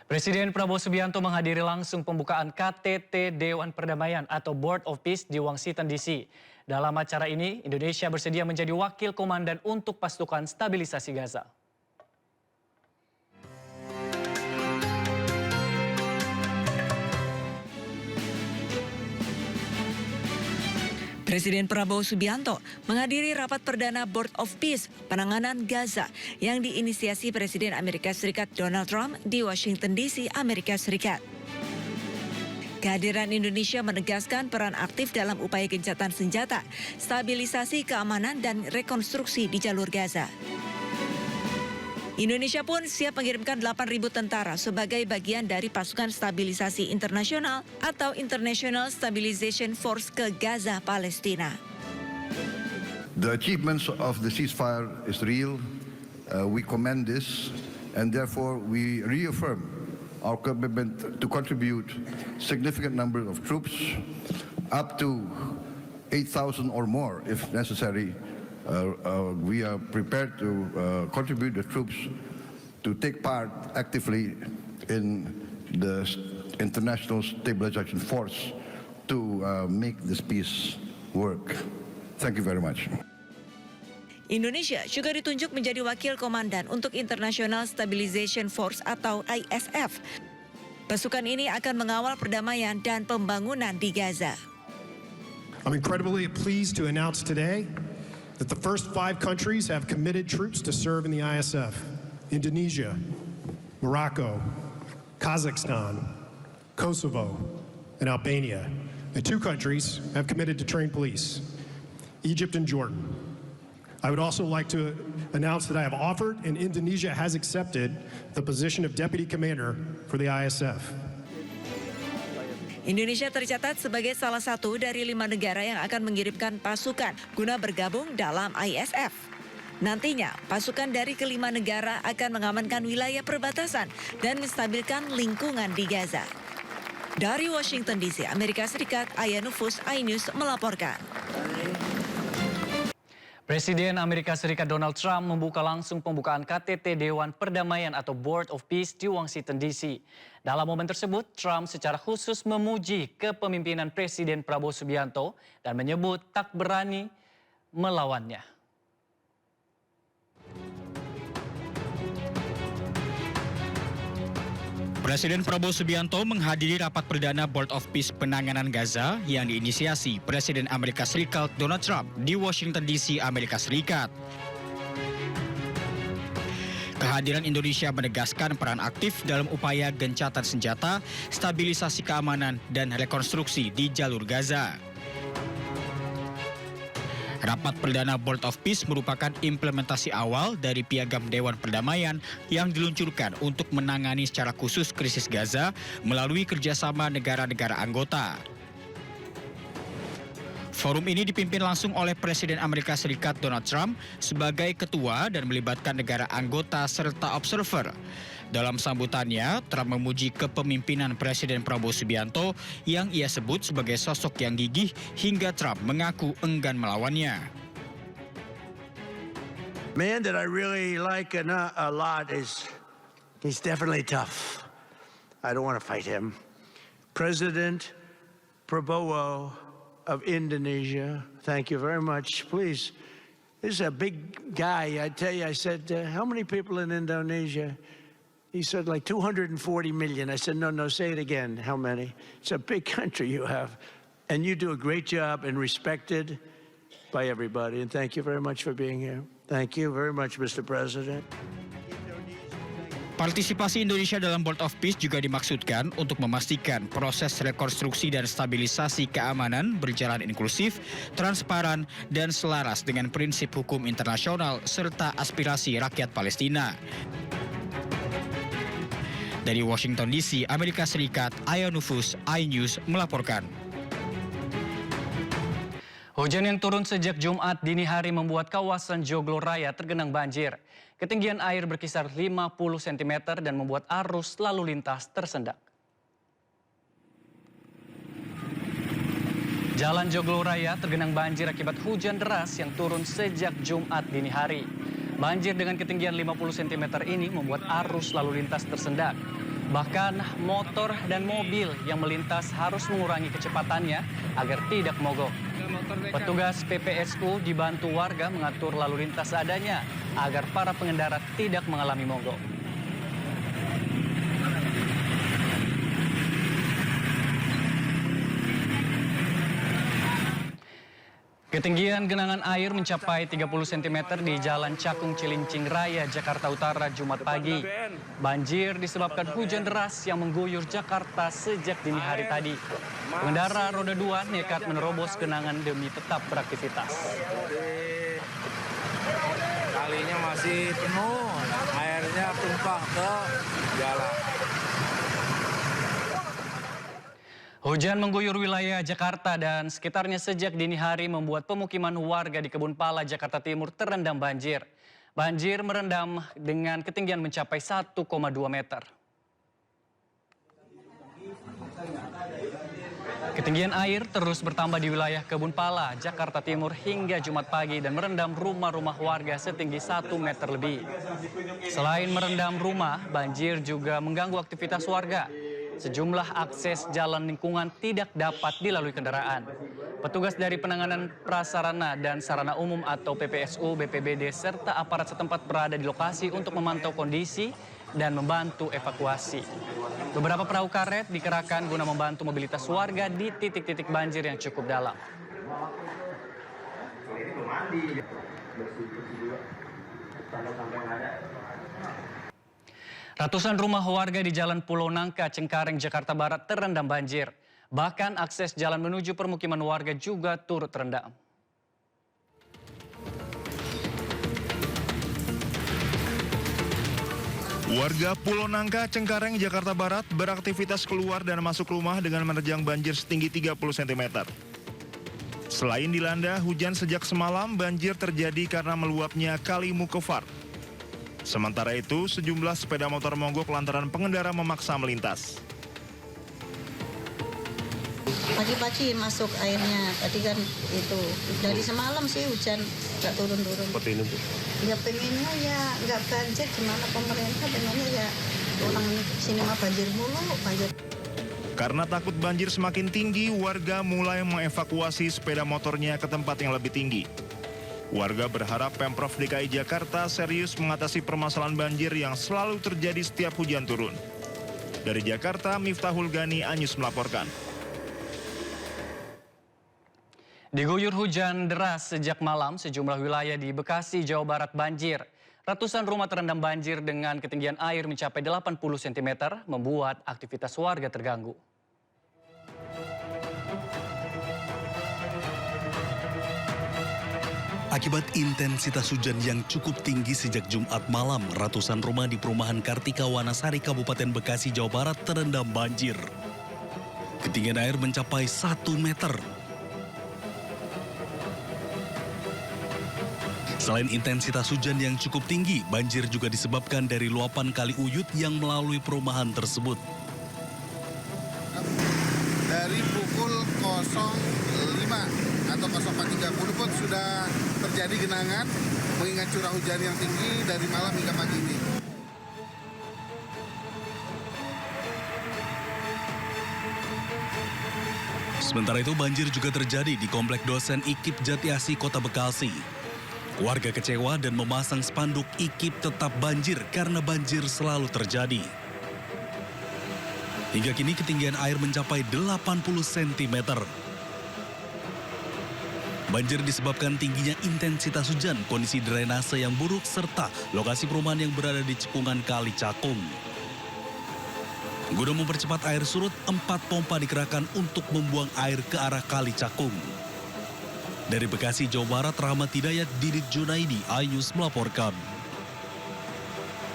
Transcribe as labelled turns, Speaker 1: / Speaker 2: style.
Speaker 1: Presiden Prabowo Subianto menghadiri langsung pembukaan KTT Dewan Perdamaian atau Board of Peace di Washington DC. Dalam acara ini, Indonesia bersedia menjadi wakil komandan untuk pasukan stabilisasi Gaza.
Speaker 2: Presiden Prabowo Subianto menghadiri rapat perdana Board of Peace penanganan Gaza yang diinisiasi Presiden Amerika Serikat Donald Trump di Washington DC, Amerika Serikat. Kehadiran Indonesia menegaskan peran aktif dalam upaya gencatan senjata, stabilisasi keamanan dan rekonstruksi di jalur Gaza. Indonesia pun siap mengirimkan 8.000 tentara sebagai bagian dari pasukan stabilisasi internasional atau International Stabilization Force ke Gaza, Palestina.
Speaker 3: The achievements of the ceasefire is real. We commend this, and therefore we reaffirm our commitment to contribute significant number of troops, up to 8,000 or more if necessary. We are prepared to contribute the troops to take part actively in the International Stabilization Force to make this peace work. Thank you very much.
Speaker 2: Indonesia juga ditunjuk menjadi wakil komandan untuk International Stabilization Force atau ISF. Pasukan ini akan mengawal perdamaian dan pembangunan di Gaza.
Speaker 4: I'm incredibly pleased to announce today that the first 5 countries have committed troops to serve in the ISF: Indonesia, Morocco, Kazakhstan, Kosovo, and Albania. And 2 countries have committed to train police: Egypt and Jordan. I would also like to announce that I have offered and Indonesia has accepted the position of Deputy Commander for the ISF.
Speaker 2: Indonesia tercatat sebagai salah satu dari 5 negara yang akan mengirimkan pasukan guna bergabung dalam ISF. Nantinya, pasukan dari kelima negara akan mengamankan wilayah perbatasan dan menstabilkan lingkungan di Gaza. Dari Washington DC, Amerika Serikat, Aya Nufus, iNews melaporkan.
Speaker 1: Presiden Amerika Serikat Donald Trump membuka langsung pembukaan KTT Dewan Perdamaian atau Board of Peace di Washington DC. Dalam momen tersebut, Trump secara khusus memuji kepemimpinan Presiden Prabowo Subianto dan menyebut tak berani melawannya.
Speaker 5: Presiden Prabowo Subianto menghadiri rapat perdana Board of Peace penanganan Gaza yang diinisiasi Presiden Amerika Serikat Donald Trump di Washington DC, Amerika Serikat. Kehadiran Indonesia menegaskan peran aktif dalam upaya gencatan senjata, stabilisasi keamanan, dan rekonstruksi di jalur Gaza. Rapat perdana Board of Peace merupakan implementasi awal dari Piagam Dewan Perdamaian yang diluncurkan untuk menangani secara khusus krisis Gaza melalui kerjasama negara-negara anggota. Forum ini dipimpin langsung oleh Presiden Amerika Serikat Donald Trump sebagai ketua dan melibatkan negara anggota serta observer. Dalam sambutannya, Trump memuji kepemimpinan Presiden Prabowo Subianto yang ia sebut sebagai sosok yang gigih hingga Trump mengaku enggan melawannya.
Speaker 6: Man that I really like a lot he's definitely tough. I don't want to fight him. President Prabowo of Indonesia, thank you very much. Please, this is a big guy. I tell you, I said, how many people in Indonesia? He said like 240 million. I said, no, say it again. How many? It's a big country you have. And you do a great job and respected by everybody. And thank you very much for being here. Thank you very much, Mr. President.
Speaker 5: Partisipasi Indonesia dalam Board of Peace juga dimaksudkan untuk memastikan proses rekonstruksi dan stabilisasi keamanan berjalan inklusif, transparan, dan selaras dengan prinsip hukum internasional serta aspirasi rakyat Palestina. Dari Washington DC, Amerika Serikat, Aya Nufus, iNews melaporkan.
Speaker 1: Hujan yang turun sejak Jumat dini hari membuat kawasan Joglo Raya tergenang banjir. Ketinggian air berkisar 50 cm dan membuat arus lalu lintas tersendat. Jalan Joglo Raya tergenang banjir akibat hujan deras yang turun sejak Jumat dini hari. Banjir dengan ketinggian 50 cm ini membuat arus lalu lintas tersendat. Bahkan motor dan mobil yang melintas harus mengurangi kecepatannya agar tidak mogok. Petugas PPSU dibantu warga mengatur lalu lintas seadanya agar para pengendara tidak mengalami mogok. Ketinggian genangan air mencapai 30 cm di Jalan Cakung Cilincing Raya, Jakarta Utara, Jumat pagi. Banjir disebabkan hujan deras yang mengguyur Jakarta sejak dini hari tadi. Pengendara roda 2 nekat menerobos genangan demi tetap beraktivitas.
Speaker 7: Kalinya masih penuh, airnya tumpah ke jalan.
Speaker 1: Hujan mengguyur wilayah Jakarta dan sekitarnya sejak dini hari membuat pemukiman warga di Kebun Pala, Jakarta Timur terendam banjir. Banjir merendam dengan ketinggian mencapai 1,2 meter. Ketinggian air terus bertambah di wilayah Kebun Pala, Jakarta Timur hingga Jumat pagi dan merendam rumah-rumah warga setinggi 1 meter lebih. Selain merendam rumah, banjir juga mengganggu aktivitas warga. Sejumlah akses jalan lingkungan tidak dapat dilalui kendaraan. Petugas dari Penanganan Prasarana dan Sarana Umum atau PPSU, BPBD, serta aparat setempat berada di lokasi untuk memantau kondisi dan membantu evakuasi. Beberapa perahu karet dikerahkan guna membantu mobilitas warga di titik-titik banjir yang cukup dalam. Ratusan rumah warga di Jalan Pulau Nangka, Cengkareng, Jakarta Barat terendam banjir. Bahkan akses jalan menuju permukiman warga juga turut terendam.
Speaker 8: Warga Pulau Nangka, Cengkareng, Jakarta Barat beraktivitas keluar dan masuk rumah dengan menerjang banjir setinggi 30 cm. Selain dilanda hujan sejak semalam, banjir terjadi karena meluapnya Kali Mukefar. Sementara itu, sejumlah sepeda motor mogok lantaran pengendara memaksa melintas.
Speaker 9: Pagi-pagi masuk airnya, tadi kan itu dari semalam sih hujan nggak turun-turun.
Speaker 8: Seperti ini, Bu?
Speaker 9: Ya pengennya ya nggak banjir, gimana pemerintah pengennya ya orang sini mah banjir mulu, banjir.
Speaker 8: Karena takut banjir semakin tinggi, warga mulai mengevakuasi sepeda motornya ke tempat yang lebih tinggi. Warga berharap Pemprov DKI Jakarta serius mengatasi permasalahan banjir yang selalu terjadi setiap hujan turun. Dari Jakarta, Miftahul Gani, Anyus melaporkan.
Speaker 1: Diguyur hujan deras sejak malam, sejumlah wilayah di Bekasi, Jawa Barat banjir. Ratusan rumah terendam banjir dengan ketinggian air mencapai 80 cm, membuat aktivitas warga terganggu.
Speaker 10: Akibat intensitas hujan yang cukup tinggi sejak Jumat malam, ratusan rumah di perumahan Kartika Wanasari, Kabupaten Bekasi, Jawa Barat terendam banjir. Ketinggian air mencapai 1 meter. Selain intensitas hujan yang cukup tinggi, banjir juga disebabkan dari luapan Kali Uyut yang melalui perumahan tersebut.
Speaker 11: Dari pukul 05 atau 04.30 pun sudah terjadi genangan mengingat curah hujan yang tinggi dari malam hingga pagi ini.
Speaker 10: Sementara itu banjir juga terjadi di Komplek Dosen IKIP Jatiasi, Kota Bekasi. Warga kecewa dan memasang spanduk IKIP tetap banjir karena banjir selalu terjadi. Hingga kini ketinggian air mencapai 80 cm. Banjir disebabkan tingginya intensitas hujan, kondisi drainase yang buruk, serta lokasi perumahan yang berada di cekungan Kali Cakung. Guna mempercepat air surut, 4 pompa dikerahkan untuk membuang air ke arah Kali Cakung. Dari Bekasi, Jawa Barat, Rahmat Hidayat, Didit Junaidi, iNews melaporkan.